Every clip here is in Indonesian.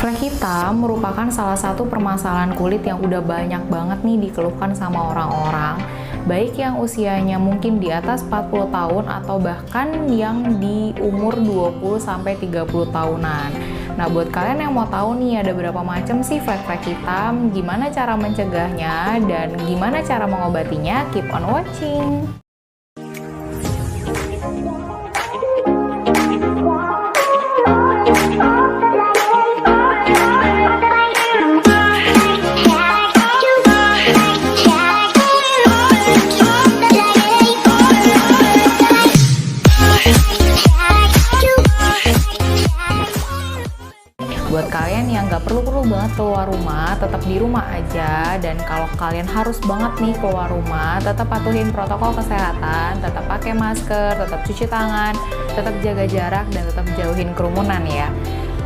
Flek hitam merupakan salah satu permasalahan kulit yang udah banyak banget nih dikeluhkan sama orang-orang, baik yang usianya mungkin di atas 40 tahun atau bahkan yang di umur 20-30 tahunan. Nah, buat kalian yang mau tahu nih ada berapa macam sih flek-flek hitam, gimana cara mencegahnya, dan gimana cara mengobatinya, keep on watching! Buat kalian yang nggak perlu banget keluar rumah, tetap di rumah aja. Dan kalau kalian harus banget nih keluar rumah, tetap patuhin protokol kesehatan, tetap pakai masker, tetap cuci tangan, tetap jaga jarak, dan tetap jauhin kerumunan ya.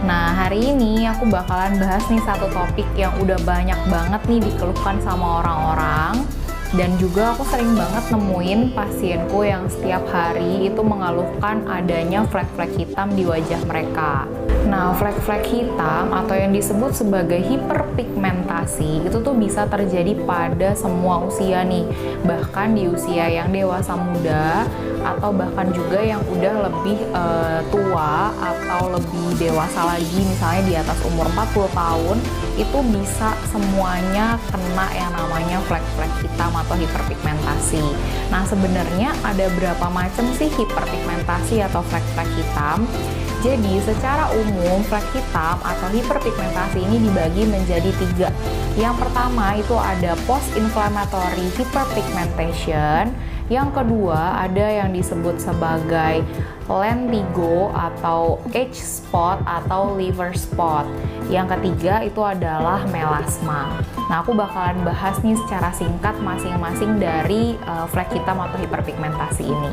Nah, hari ini aku bakalan bahas nih satu topik yang udah banyak banget nih dikeluhkan sama orang-orang. Dan juga aku sering banget nemuin pasienku yang setiap hari itu mengeluhkan adanya flek-flek hitam di wajah mereka. Nah, flek-flek hitam atau yang disebut sebagai hiperpigmentasi itu tuh bisa terjadi pada semua usia nih, bahkan di usia yang dewasa muda atau bahkan juga yang udah lebih tua atau lebih dewasa lagi, misalnya di atas umur 40 tahun, itu bisa semuanya kena yang namanya flek-flek hitam atau hiperpigmentasi. Nah, sebenarnya ada berapa macam sih hiperpigmentasi atau flek-flek hitam? Jadi, secara umum, flek hitam atau hiperpigmentasi ini dibagi menjadi 3. Yang pertama itu ada post-inflammatory hyperpigmentation. Yang kedua ada yang disebut sebagai lentigo atau age spot atau liver spot. Yang ketiga itu adalah melasma. Nah, aku bakalan bahas nih secara singkat masing-masing dari flek hitam atau hiperpigmentasi ini.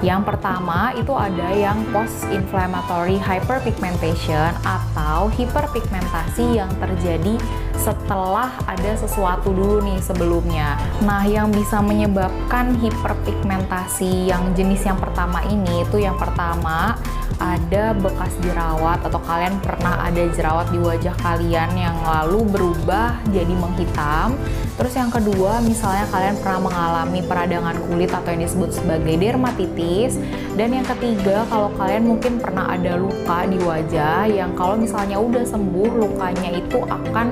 Yang pertama itu ada yang post-inflammatory hyperpigmentation atau hiperpigmentasi yang terjadi setelah ada sesuatu dulu nih sebelumnya. Nah, yang bisa menyebabkan hiperpigmentasi yang jenis yang pertama ini itu yang pertama ada bekas jerawat atau kalian pernah ada jerawat di wajah kalian yang lalu berubah jadi menghitam. Terus yang kedua, misalnya kalian pernah mengalami peradangan kulit atau yang disebut sebagai dermatitis. Dan yang ketiga, kalau kalian mungkin pernah ada luka di wajah yang kalau misalnya udah sembuh, lukanya itu akan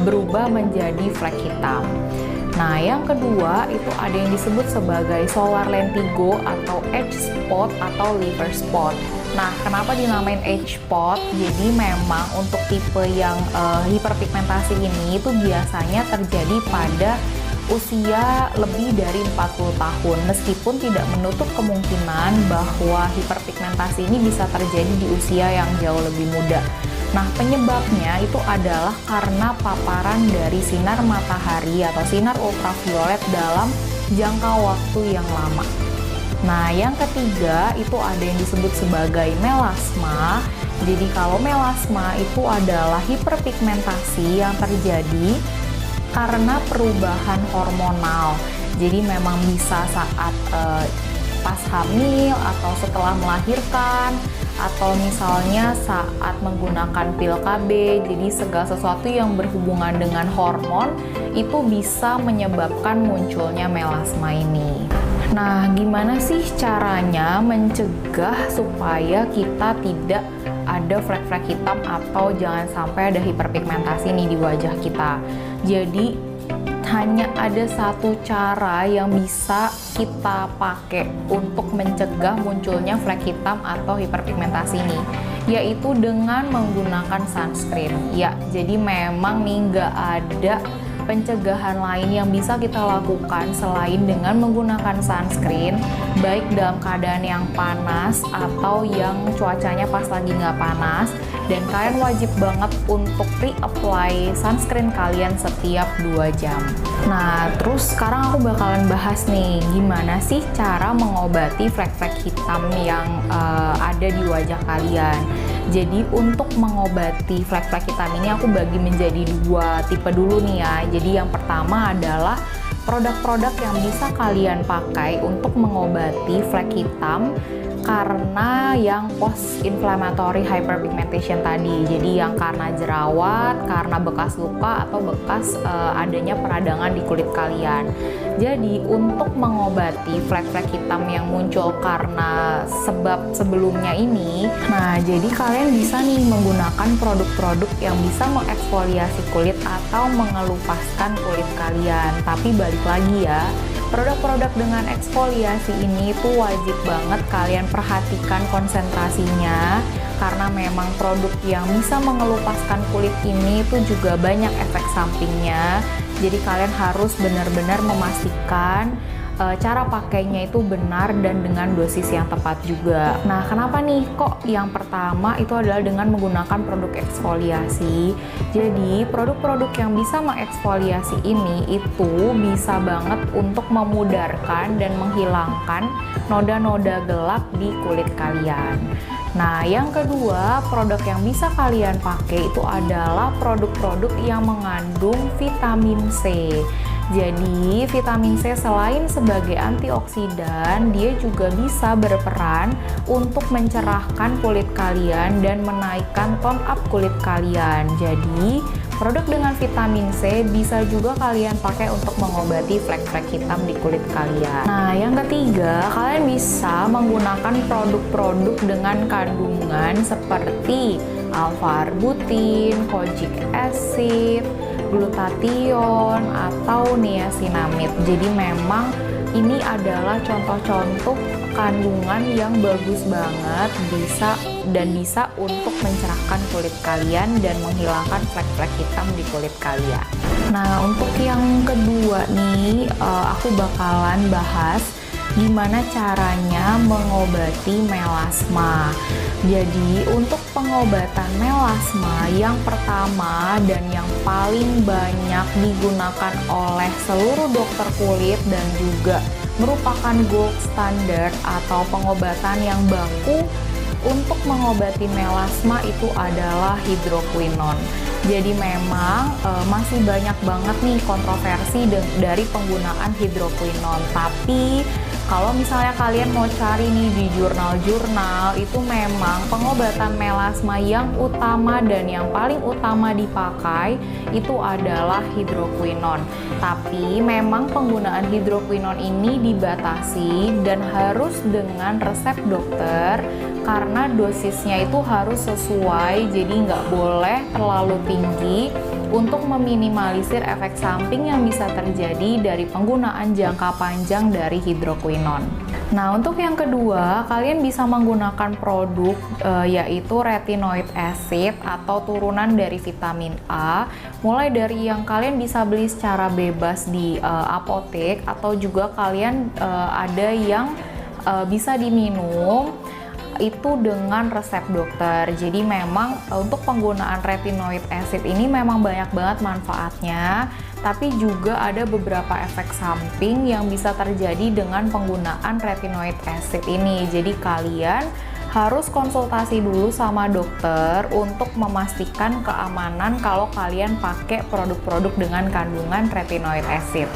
berubah menjadi flek hitam. Nah, yang kedua itu ada yang disebut sebagai solar lentigo atau age spot atau liver spot. Nah, kenapa dinamain age spot? Jadi memang untuk tipe yang hiperpigmentasi ini itu biasanya terjadi pada usia lebih dari 40 tahun, meskipun tidak menutup kemungkinan bahwa hiperpigmentasi ini bisa terjadi di usia yang jauh lebih muda. Nah, penyebabnya itu adalah karena paparan dari sinar matahari atau sinar ultraviolet dalam jangka waktu yang lama. Nah, yang ketiga itu ada yang disebut sebagai melasma. Jadi kalau melasma itu adalah hiperpigmentasi yang terjadi karena perubahan hormonal. Jadi memang bisa saat pas hamil atau setelah melahirkan, atau misalnya saat menggunakan pil KB. Jadi segala sesuatu yang berhubungan dengan hormon itu bisa menyebabkan munculnya melasma ini. Nah, gimana sih caranya mencegah supaya kita tidak ada flek-flek hitam atau jangan sampai ada hiperpigmentasi nih di wajah kita? Jadi hanya ada satu cara yang bisa kita pakai untuk mencegah munculnya flek hitam atau hiperpigmentasi ini, yaitu dengan menggunakan sunscreen. Ya, jadi memang nih nggak ada pencegahan lain yang bisa kita lakukan selain dengan menggunakan sunscreen, baik dalam keadaan yang panas atau yang cuacanya pas lagi nggak panas. Dan kalian wajib banget untuk re-apply sunscreen kalian setiap 2 jam. Nah, terus sekarang aku bakalan bahas nih, gimana sih cara mengobati flek-flek hitam yang ada di wajah kalian. Jadi untuk mengobati flek-flek hitam ini aku bagi menjadi 2 tipe dulu nih ya. Jadi yang pertama adalah produk-produk yang bisa kalian pakai untuk mengobati flek hitam karena yang post inflammatory hyperpigmentation tadi. Jadi yang karena jerawat, karena bekas luka atau bekas adanya peradangan di kulit kalian. Jadi untuk mengobati flek-flek hitam yang muncul karena sebab sebelumnya ini, nah jadi kalian bisa nih menggunakan produk-produk yang bisa mengeksfoliasi kulit atau mengelupaskan kulit kalian. Tapi balik lagi ya, produk-produk dengan eksfoliasi ini tuh wajib banget kalian perhatikan konsentrasinya, karena memang produk yang bisa mengelupaskan kulit ini tuh juga banyak efek sampingnya. Jadi kalian harus benar-benar memastikan cara pakainya itu benar dan dengan dosis yang tepat juga. Nah, kenapa nih kok yang pertama itu adalah dengan menggunakan produk eksfoliasi? Jadi, produk-produk yang bisa mengeksfoliasi ini itu bisa banget untuk memudarkan dan menghilangkan noda-noda gelap di kulit kalian. Nah, yang kedua, produk yang bisa kalian pakai itu adalah produk-produk yang mengandung vitamin C. Jadi, vitamin C selain sebagai antioksidan, dia juga bisa berperan untuk mencerahkan kulit kalian dan menaikkan tone up kulit kalian. Jadi, produk dengan vitamin C bisa juga kalian pakai untuk mengobati flek-flek hitam di kulit kalian. Nah, yang ketiga, kalian bisa menggunakan produk-produk dengan kandungan seperti alpha-arbutin, kojic acid, glutathione, atau niacinamide. Jadi memang ini adalah contoh-contoh kandungan yang bagus banget bisa untuk mencerahkan kulit kalian dan menghilangkan flek-flek hitam di kulit kalian. Nah, untuk yang kedua nih, aku bakalan bahas gimana caranya mengobati melasma. Jadi untuk pengobatan melasma yang pertama dan yang paling banyak digunakan oleh seluruh dokter kulit dan juga merupakan gold standard atau pengobatan yang baku untuk mengobati melasma itu adalah hidroquinone. Jadi memang masih banyak banget nih kontroversi dari penggunaan hidroquinone. Tapi kalau misalnya kalian mau cari nih di jurnal-jurnal, itu memang pengobatan melasma yang utama dan yang paling utama dipakai itu adalah hidroquinone. Tapi memang penggunaan hidroquinone ini dibatasi dan harus dengan resep dokter, karena dosisnya itu harus sesuai, jadi nggak boleh terlalu tinggi untuk meminimalisir efek samping yang bisa terjadi dari penggunaan jangka panjang dari hidroquinone. Nah, untuk yang kedua, kalian bisa menggunakan produk yaitu retinoid acid atau turunan dari vitamin A, mulai dari yang kalian bisa beli secara bebas di apotek, atau juga kalian ada yang bisa diminum itu dengan resep dokter. Jadi memang untuk penggunaan retinoid acid ini memang banyak banget manfaatnya, tapi juga ada beberapa efek samping yang bisa terjadi dengan penggunaan retinoid acid ini. Jadi kalian harus konsultasi dulu sama dokter untuk memastikan keamanan kalau kalian pakai produk-produk dengan kandungan retinoid acid.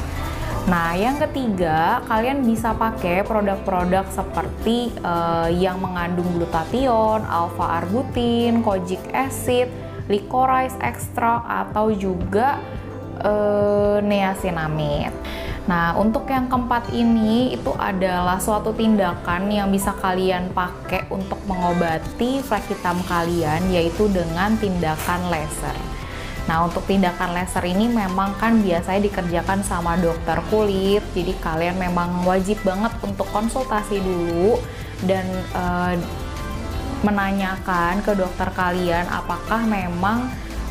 Nah, yang ketiga, kalian bisa pakai produk-produk seperti yang mengandung glutathione, alpha-arbutin, kojic acid, licorice extract, atau juga niacinamide. Nah, untuk yang keempat ini itu adalah suatu tindakan yang bisa kalian pakai untuk mengobati flek hitam kalian, yaitu dengan tindakan laser. Nah, untuk tindakan laser ini memang kan biasanya dikerjakan sama dokter kulit, jadi kalian memang wajib banget untuk konsultasi dulu dan menanyakan ke dokter kalian apakah memang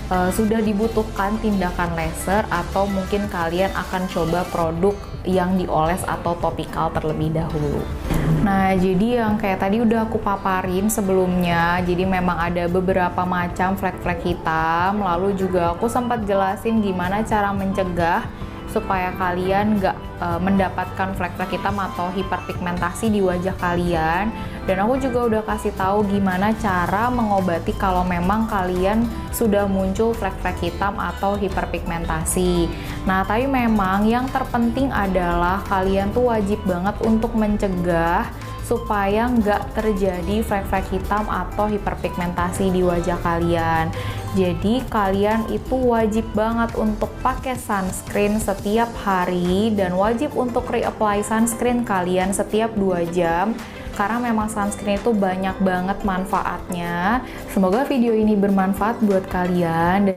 sudah dibutuhkan tindakan laser atau mungkin kalian akan coba produk yang dioles atau topikal terlebih dahulu. Nah, jadi yang kayak tadi udah aku paparin sebelumnya, jadi memang ada beberapa macam flek-flek hitam, lalu juga aku sempat jelasin gimana cara mencegah supaya kalian nggak mendapatkan flek-flek hitam atau hiperpigmentasi di wajah kalian. Dan aku juga udah kasih tahu gimana cara mengobati kalau memang kalian sudah muncul flek-flek hitam atau hiperpigmentasi. Nah, tapi memang yang terpenting adalah kalian tuh wajib banget untuk mencegah supaya nggak terjadi flek-flek hitam atau hiperpigmentasi di wajah kalian. Jadi kalian itu wajib banget untuk pakai sunscreen setiap hari dan wajib untuk reapply sunscreen kalian setiap 2 jam karena memang sunscreen itu banyak banget manfaatnya. Semoga video ini bermanfaat buat kalian.